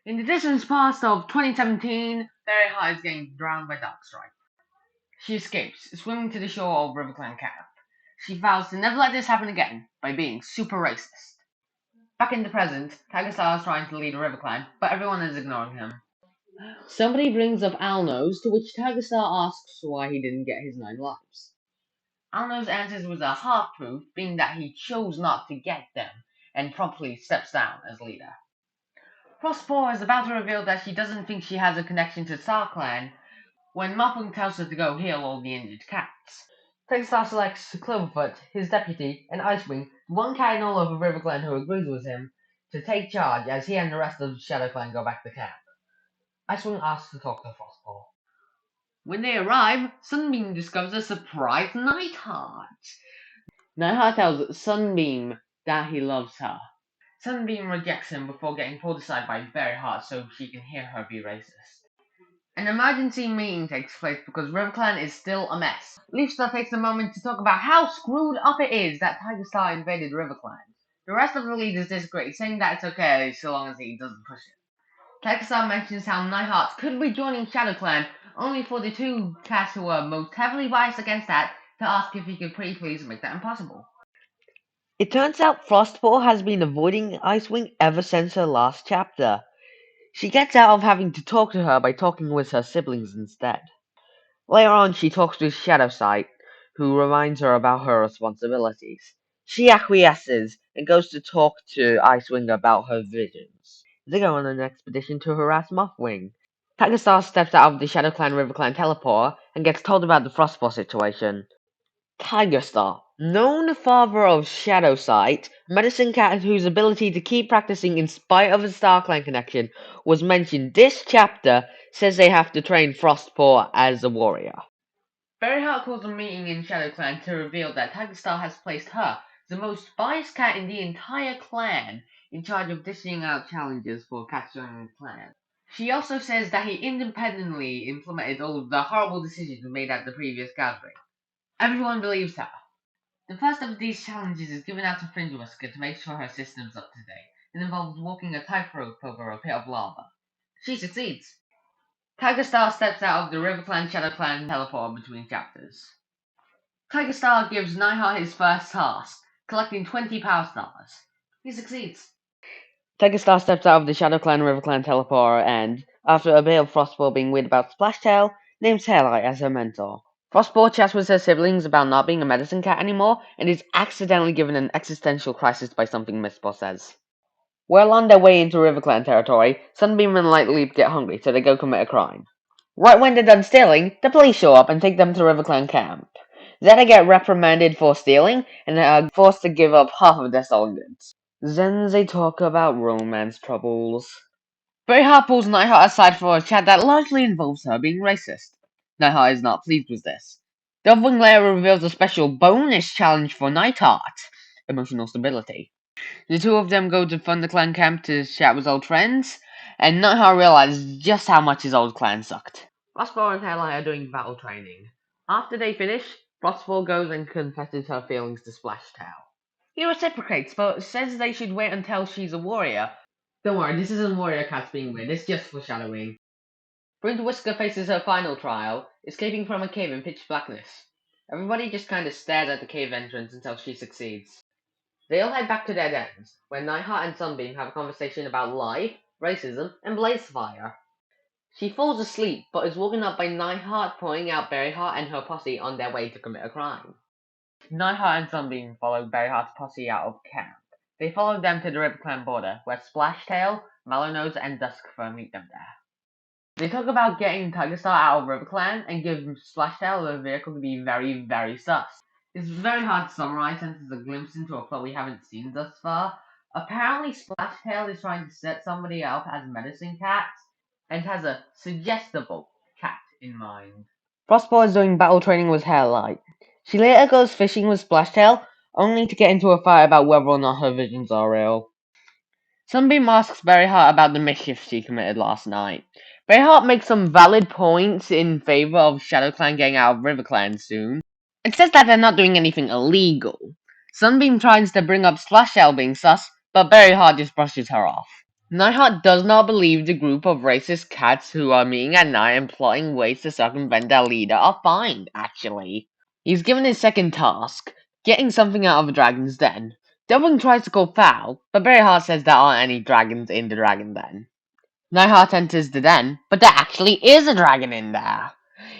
In the distant past of 2017, Fairy Heart is getting drowned by Darkstripe. She escapes, swimming to the shore of River Clan Camp. She vows to never let this happen again by being super racist. Back in the present, Tigerstar is trying to lead a River Clan, but everyone is ignoring him. Somebody brings up Alnos, to which Tigerstar asks why he didn't get his 9 lives. Alnos answers with a half-truth, being that he chose not to get them, and promptly steps down as leader. Frostpaw is about to reveal that she doesn't think she has a connection to Starless Clan when Mopwing tells her to go heal all the injured cats. Tigerstar selects Cloverfoot, his deputy, and Icewing, the one cat in all of River Clan who agrees with him, to take charge as he and the rest of the Shadow Clan go back to camp. Icewing asks to talk to Frostpaw. When they arrive, Sunbeam discovers a surprise Nightheart. Nightheart tells Sunbeam that he loves her. Sunbeam rejects him before getting pulled aside by Berryheart so she can hear her be racist. An emergency meeting takes place because River Clan is still a mess. Leafstar takes a moment to talk about how screwed up it is that Tigerstar invaded River Clan. The rest of the leaders disagree, saying that it's okay so long as he doesn't push it. Tigerstar mentions how Nightheart could be joining Shadow Clan, only for the 2 cats who are most heavily biased against that to ask if he could pretty please make that impossible. It turns out Frostpaw has been avoiding Icewing ever since her last chapter. She gets out of having to talk to her by talking with her siblings instead. Later on, she talks with Shadowsight, who reminds her about her responsibilities. She acquiesces and goes to talk to Icewing about her visions. They go on an expedition to harass Mothwing. Tigerstar steps out of the Shadow Clan River Clan teleporter and gets told about the Frostpaw situation. Tigerstar, known father of Shadowsight, medicine cat whose ability to keep practicing in spite of a Star Clan connection was mentioned this chapter, says they have to train Frostpaw as a warrior. Berryheart calls a meeting in Shadow Clan to reveal that Tigerstar has placed her, the most biased cat in the entire clan, in charge of dishing out challenges for cats joining the clan. She also says that he independently implemented all of the horrible decisions made at the previous gathering. Everyone believes her. The first of these challenges is given out to Fringe Whisker to make sure her system's up to date. It involves walking a tightrope over a pit of lava. She succeeds. Tigerstar steps out of the River Clan Shadow Clan teleporter between chapters. Tigerstar gives Nightheart his first task, collecting 20 Power Stars. He succeeds. Tigerstar steps out of the Shadow Clan River Clan teleporter and, after a bit of Frostpaw being weird about Splashtail, names Hairlight as her mentor. Frostpaw chats with her siblings about not being a medicine cat anymore and is accidentally given an existential crisis by something Mistpaw says. Well on their way into River Clan territory, Sunbeam and Lightleap get hungry, so they go commit a crime. Right when they're done stealing, the police show up and take them to River Clan camp. Then they get reprimanded for stealing and are forced to give up half of their stolen goods. Then they talk about romance troubles. Berryheart pulls Nightheart aside for a chat that largely involves her being racist. Nightheart is not pleased with this. Delving later reveals a special bonus challenge for Nightheart: emotional stability. The 2 of them go to Thunder Clan camp to chat with old friends, and Nightheart realizes just how much his old clan sucked. Frostball and Hairlight are doing battle training. After they finish, Frostball goes and confesses her feelings to Splashtail. He reciprocates, but says they should wait until she's a warrior. Don't worry, this isn't Warrior Cats being weird, it's just foreshadowing. Brynn Whisker faces her final trial, escaping from a cave in pitch blackness. Everybody just kinda stares at the cave entrance until she succeeds. They all head back to their dens, where Nightheart and Sunbeam have a conversation about life, racism, and Blazefire. She falls asleep, but is woken up by Nightheart pointing out Berryheart and her posse on their way to commit a crime. Nightheart and Sunbeam follow Berryheart's posse out of camp. They follow them to the River Clan border, where Splashtail, Mallownose, and Duskfur meet them there. They talk about getting Tigerstar out of River Clan and give Splashtail a vehicle to be very, very sus. It's very hard to summarize since it's a glimpse into a plot we haven't seen thus far. Apparently Splashtail is trying to set somebody up as medicine cats and has a suggestible cat in mind. Frostpaw is doing battle training with Hairlight. She later goes fishing with Splashtail, only to get into a fight about whether or not her visions are real. Sunbeam asks Berryheart about the mischief she committed last night. Berryheart makes some valid points in favor of Shadow Clan getting out of River Clan soon. It says that they're not doing anything illegal. Sunbeam tries to bring up Splashtail being sus, but Berryheart just brushes her off. Nighthawk does not believe the group of racist cats who are meeting at night and plotting ways to circumvent their leader are fine, actually. He's given his second task, getting something out of a dragon's den. Delving tries to go foul, but Berryheart says there aren't any dragons in the dragon den. Nightheart enters the den, but there actually is a dragon in there.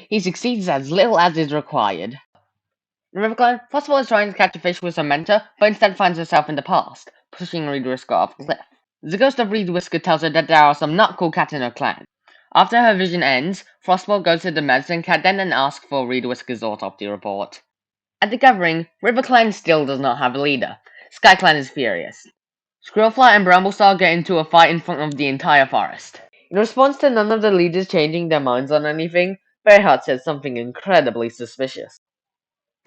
He succeeds as little as is required. In Riverclan, Frostball is trying to catch a fish with some mentor, but instead finds herself in the past, pushing Reed Whisker off the cliff. The ghost of Reed Whisker tells her that there are some not cool cats in her clan. After her vision ends, Frostball goes to the medicine cat den and asks for Reed Whisker's autopsy report. At the gathering, RiverClan still does not have a leader. SkyClan is furious. Squirrelfly and Bramblestar get into a fight in front of the entire forest. In response to none of the leaders changing their minds on anything, Berryheart says something incredibly suspicious.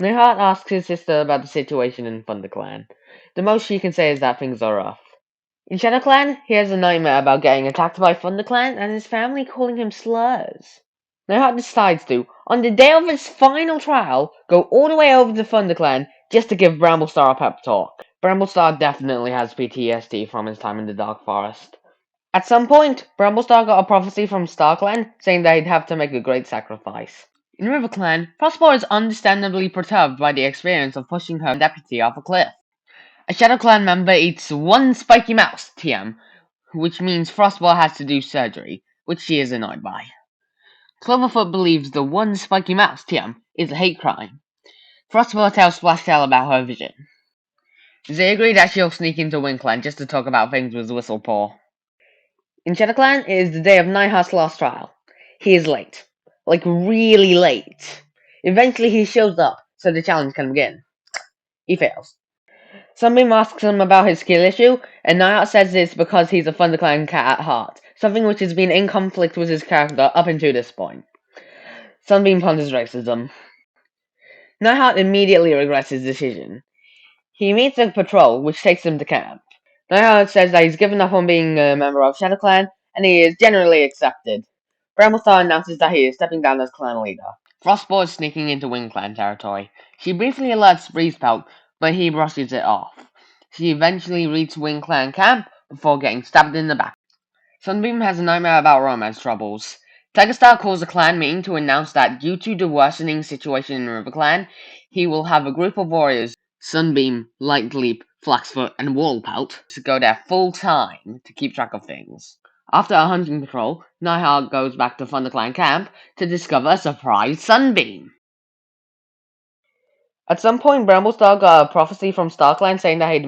Nightheart asks his sister about the situation in ThunderClan. The most she can say is that things are rough. In ShadowClan, he has a nightmare about getting attacked by ThunderClan and his family calling him slurs. Nightheart decides to, on the day of his final trial, go all the way over to ThunderClan just to give Bramblestar a pep talk. Bramblestar definitely has PTSD from his time in the Dark Forest. At some point, Bramblestar got a prophecy from StarClan saying that he'd have to make a great sacrifice. In RiverClan, Frostball is understandably perturbed by the experience of pushing her deputy off a cliff. A ShadowClan member eats one spiky mouse, TM, which means Frostball has to do surgery, which she is annoyed by. Cloverfoot believes the one spiky mouse, TM, is a hate crime. Frostball tells Splashtail about her vision. They agree that she'll sneak into Windclan just to talk about things with Whistlepaw. In ShadowClan, it is the day of Nightheart's last trial. He is late. Like, really late. Eventually he shows up, so the challenge can begin. He fails. Sunbeam asks him about his skill issue, and Nightheart says it's because he's a ThunderClan cat at heart, something which has been in conflict with his character up until this point. Sunbeam ponders racism. Nightheart immediately regrets his decision. He meets a patrol, which takes him to camp. Nightheart says that he's given up on being a member of ShadowClan, and he is generally accepted. Bramblestar announces that he is stepping down as clan leader. Frostball is sneaking into Windclan territory. She briefly alerts Breezepelt, but he brushes it off. She eventually reaches Windclan camp before getting stabbed in the back. Sunbeam has a nightmare about romance troubles. Tigerstar calls a clan meeting to announce that due to the worsening situation in RiverClan, he will have a group of warriors, Sunbeam, Lightleap, Flaxfoot, and Wallpelt, to go there full time to keep track of things. After a hunting patrol, Nightheart goes back to ThunderClan camp to discover a surprise Sunbeam. At some point, Bramblestar got a prophecy from StarClan saying that he'd